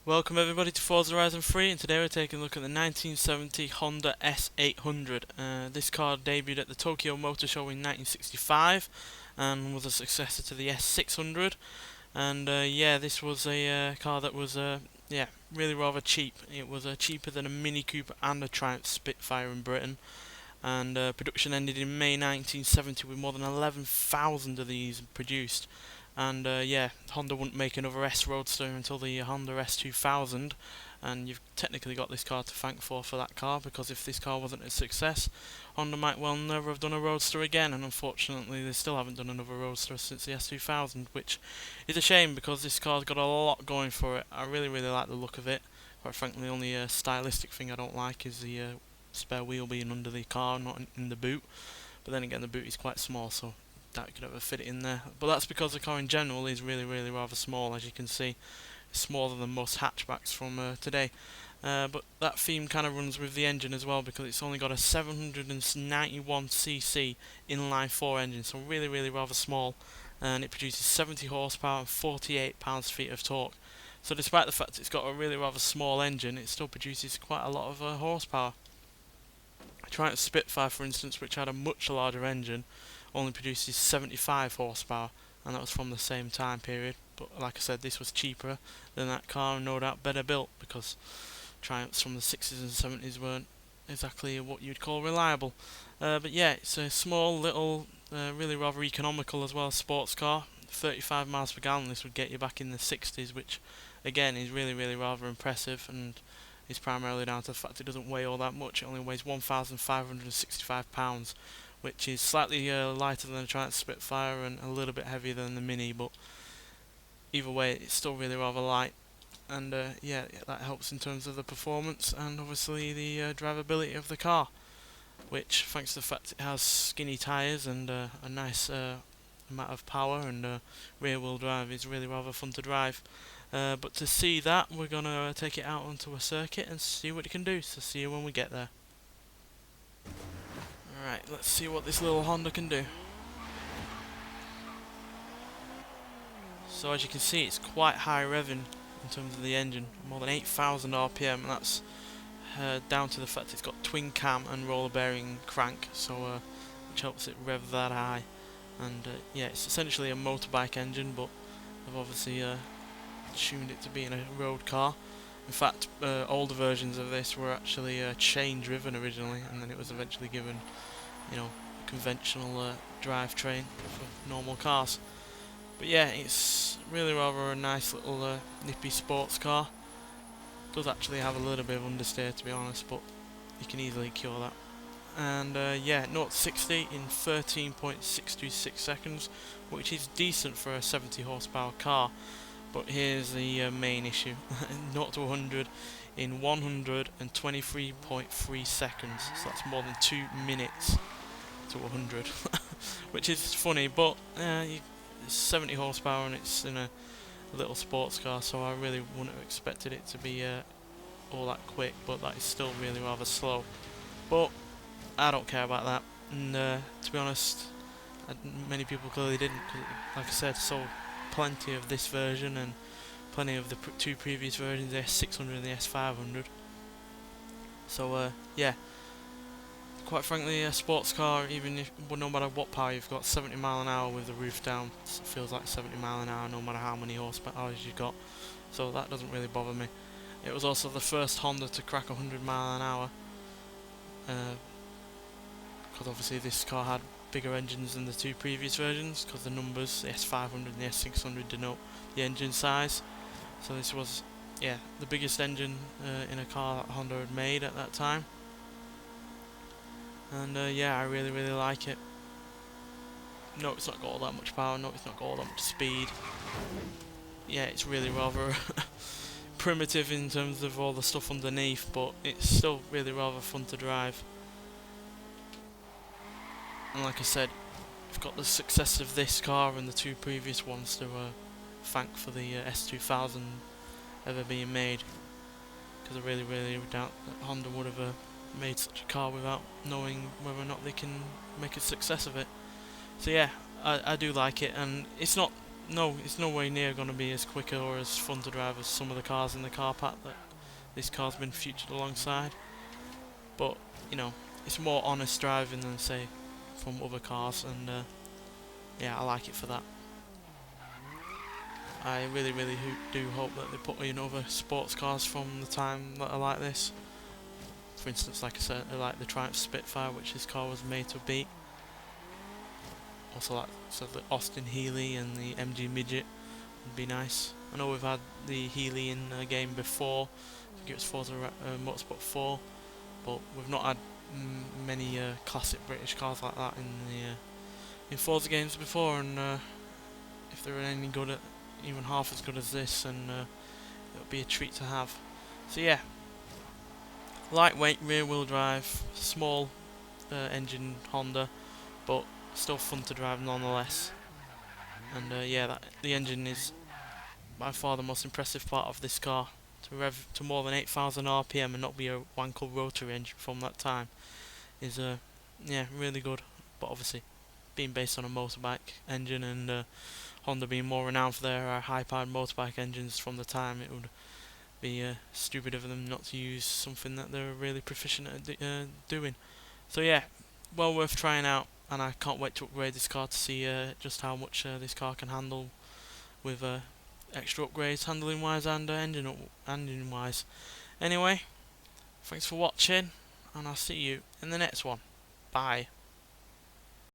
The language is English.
Welcome everybody to Forza Horizon 3, and today we're taking a look at the 1970 Honda S800. This car debuted at the Tokyo Motor Show in 1965 and was a successor to the S600. And yeah, this was a car that was really rather cheap. It was cheaper than a Mini Cooper and a Triumph Spitfire in Britain. And production ended in May 1970 with more than 11,000 of these produced. And yeah, Honda wouldn't make another S Roadster until the Honda S2000, and you've technically got this car to thank for that car, because if this car wasn't a success, Honda might well never have done a Roadster again, and unfortunately they still haven't done another Roadster since the S2000, which is a shame because this car's got a lot going for it. I really like the look of it. Quite frankly, the only stylistic thing I don't like is the spare wheel being under the car, not in the boot. But then again, the boot is quite small, so that could ever fit it in there. But that's because the car in general is really rather small, as you can see. It's smaller than most hatchbacks from today. But that theme kind of runs with the engine as well, because it's only got a 791cc inline 4 engine, so really rather small, and it produces 70 horsepower and 48 pounds-feet of torque. So despite the fact it's got a really rather small engine, it still produces quite a lot of horsepower. Triumph Spitfire, for instance, which had a much larger engine, only produces 75 horsepower, and that was from the same time period. But like I said, this was cheaper than that car, and no doubt better built, because Triumphs from the 60s and 70s weren't exactly what you'd call reliable. But yeah, it's a small little, really rather economical as well sports car. 35 miles per gallon. This would get you back in the 60s, which again is really rather impressive, and is primarily down to the fact it doesn't weigh all that much. It only weighs 1,565 pounds, which is slightly lighter than the Triumph Spitfire and a little bit heavier than the Mini, but either way it's still really rather light. And yeah, that helps in terms of the performance and obviously the drivability of the car, which, thanks to the fact it has skinny tyres and a nice amount of power and rear wheel drive, is really rather fun to drive. But to see that, we're going to take it out onto a circuit and see what it can do, so see you when we get there. Alright, let's see what this little Honda can do. So as you can see, it's quite high revving in terms of the engine, more than 8,000 RPM, and that's down to the fact it's got twin cam and roller bearing crank, so which helps it rev that high. And yeah, it's essentially a motorbike engine, but I've obviously tuned it to being a road car. In fact, older versions of this were actually chain driven originally, and then it was eventually given, you know, a conventional drivetrain for normal cars. But yeah, it's really rather a nice little nippy sports car. It does actually have a little bit of understeer, to be honest, but you can easily cure that. And yeah, 0-60 in 13.626 seconds, which is decent for a 70 horsepower car. But here's the main issue: 0-100 in 123.3 seconds. So that's more than 2 minutes to 100, which is funny. But it's 70 horsepower and it's in a little sports car, so I really wouldn't have expected it to be all that quick. But that is still really rather slow. But I don't care about that, and to be honest, many people clearly didn't, because, like I said, sold plenty of this version and plenty of the two previous versions, the S600 and the S500. So yeah, quite frankly, a sports car, even if, well, no matter what power you've got, 70 mile an hour with the roof down, it feels like 70 mile an hour no matter how many horsepower you've got, so that doesn't really bother me. It was also the first Honda to crack 100 mile an hour, because obviously this car had bigger engines than the two previous versions, because the numbers, the S500 and the S600, denote the engine size. So this was, yeah, the biggest engine in a car that Honda had made at that time. And yeah, I really like it. No, it's not got all that much power, no, it's not got all that much speed. Yeah, it's really rather primitive in terms of all the stuff underneath, but it's still really rather fun to drive. And like I said, we've got the success of this car and the two previous ones to thank for the S2000 ever being made, because I really doubt that Honda would have made such a car without knowing whether or not they can make a success of it. So yeah, I do like it, and it's not no, it's no way near going to be as quick or as fun to drive as some of the cars in the car pack that this car's been featured alongside. But you know, it's more honest driving than say from other cars, and yeah, I like it for that. I really, really do hope that they put in other sports cars from the time that are like this. For instance, like I said, I like the Triumph Spitfire, which this car was made to beat. Also like the Austin Healey and the MG Midget would be nice. I know we've had the Healey in a game before. I think it was Forza Motorsport 4, but we've not had many classic British cars like that in Forza games before. And if they're any good at even half as good as this, and it'll be a treat to have. So yeah, lightweight, rear-wheel drive, small engine Honda, but still fun to drive nonetheless. And yeah, the engine is by far the most impressive part of this car. To rev to more than 8,000 RPM and not be a wankel rotary engine from that time is yeah, really good. But obviously, being based on a motorbike engine, and Honda being more renowned for their high-powered motorbike engines from the time, it would be stupid of them not to use something that they're really proficient at doing. So yeah, well worth trying out, and I can't wait to upgrade this car to see just how much this car can handle with extra upgrades, handling wise and engine wise. Anyway, thanks for watching, and I'll see you in the next one. Bye.